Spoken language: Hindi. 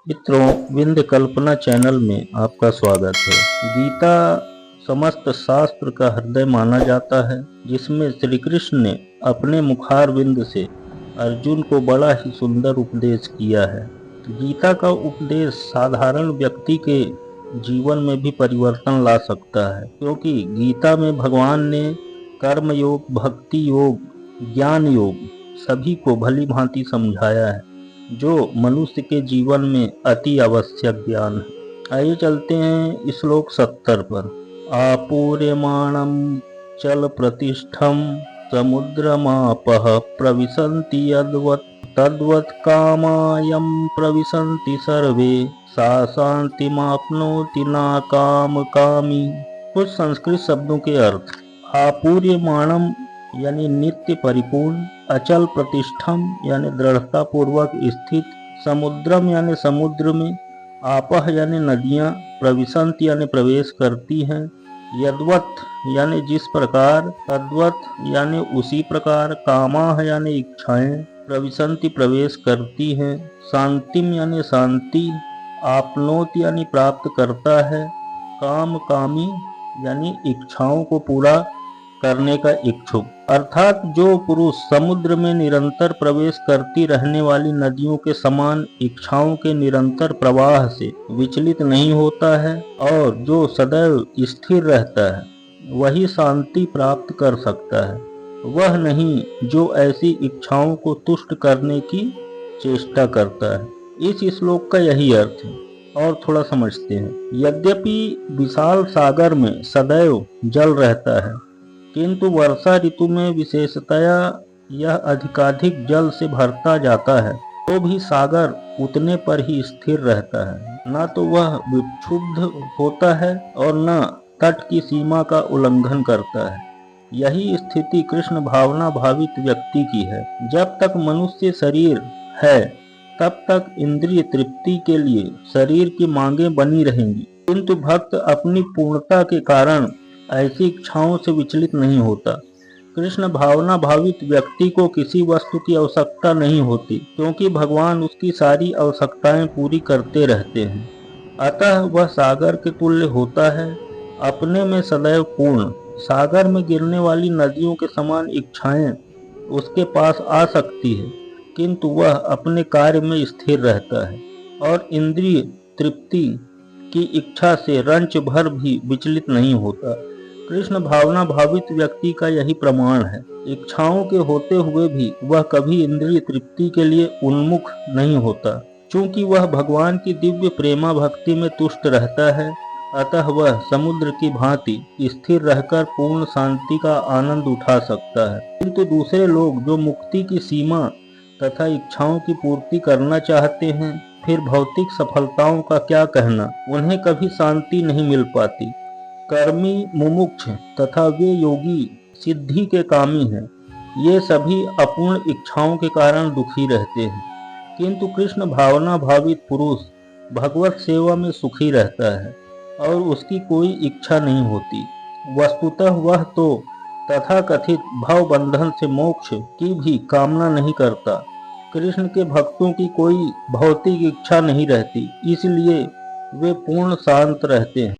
मित्रों, विंध्य कल्पना चैनल में आपका स्वागत है। गीता समस्त शास्त्र का हृदय माना जाता है, जिसमें श्री कृष्ण ने अपने मुखार विंद से अर्जुन को बड़ा ही सुंदर उपदेश किया है। गीता का उपदेश साधारण व्यक्ति के जीवन में भी परिवर्तन ला सकता है, क्योंकि गीता में भगवान ने कर्म योग, भक्ति योग, ज्ञान योग सभी को भली भांति समझाया है, जो मनुष्य के जीवन में अति आवश्यक ज्ञान है। आइए चलते हैं श्लोक 70 पर। आपूर्यमाणं चल प्रतिष्ठम समुद्रमापः प्रविशन्ति यद्वत् तद्वत् कामायं प्रविशन्ति सर्वे सा शान्तिमाप्नोति न कामकामी। कुछ संस्कृत शब्दों के अर्थ। आपूर्यमाणम यानी नित्य परिपूर्ण, अचल प्रतिष्ठम यानी दृढ़ता पूर्वक स्थित, समुद्रम यानी समुद्र में, आपह यानी नदियां, प्रविशंत यानी प्रवेश करती हैं, यद्वत् यानी जिस प्रकार, तद्वत् यानी उसी प्रकार, कामाह यानी इच्छाएं, प्रविशंति प्रवेश करती हैं, शांतिम यानी शांति, आपनोत यानी प्राप्त करता है, काम कामी यानी इच्छाओं को पूरा करने का इच्छुक। अर्थात जो पुरुष समुद्र में निरंतर प्रवेश करती रहने वाली नदियों के समान इच्छाओं के निरंतर प्रवाह से विचलित नहीं होता है और जो सदैव स्थिर रहता है, वही शांति प्राप्त कर सकता है। वह नहीं जो ऐसी इच्छाओं को तुष्ट करने की चेष्टा करता है। इस श्लोक का यही अर्थ है। और थोड़ा समझते हैं। यद्यपि विशाल सागर में सदैव जल रहता है, किंतु वर्षा ऋतु में विशेषतया यह अधिकाधिक जल से भरता जाता है, तो भी सागर उतने पर ही स्थिर रहता है। न तो वह विक्षुब्ध होता है और न तट की सीमा का उल्लंघन करता है। यही स्थिति कृष्ण भावना भावित व्यक्ति की है। जब तक मनुष्य शरीर है, तब तक इंद्रिय तृप्ति के लिए शरीर की मांगें बनी रहेंगी, किंतु भक्त अपनी पूर्णता के कारण ऐसी इच्छाओं से विचलित नहीं होता। कृष्ण भावना भावित व्यक्ति को किसी वस्तु की आवश्यकता नहीं होती, क्योंकि भगवान उसकी सारी आवश्यकताएं पूरी करते रहते हैं। अतः वह सागर के तुल्य होता है, अपने में सदैव पूर्ण। सागर में गिरने वाली नदियों के समान इच्छाएं उसके पास आ सकती है, किंतु वह अपने कार्य में स्थिर रहता है और इंद्रिय तृप्ति की इच्छा से रंच भर भी विचलित नहीं होता। कृष्ण भावना भावित व्यक्ति का यही प्रमाण है। इच्छाओं के होते हुए भी वह कभी इंद्रिय तृप्ति के लिए उन्मुख नहीं होता। चूंकि वह भगवान की दिव्य प्रेमा भक्ति में तुष्ट रहता है, अतः वह समुद्र की भांति स्थिर रहकर पूर्ण शांति का आनंद उठा सकता है। किंतु दूसरे लोग जो मुक्ति की सीमा तथा इच्छाओं की पूर्ति करना चाहते हैं, फिर भौतिक सफलताओं का क्या कहना, उन्हें कभी शांति नहीं मिल पाती। कर्मी मुमुक्ष तथा वे योगी सिद्धि के कामी हैं, ये सभी अपूर्ण इच्छाओं के कारण दुखी रहते हैं। किंतु कृष्ण भावना भावित पुरुष भगवत सेवा में सुखी रहता है और उसकी कोई इच्छा नहीं होती। वस्तुतः वह तो तथाकथित भव बंधन से मोक्ष की भी कामना नहीं करता। कृष्ण के भक्तों की कोई भौतिक इच्छा नहीं रहती, इसलिए वे पूर्ण शांत रहते हैं।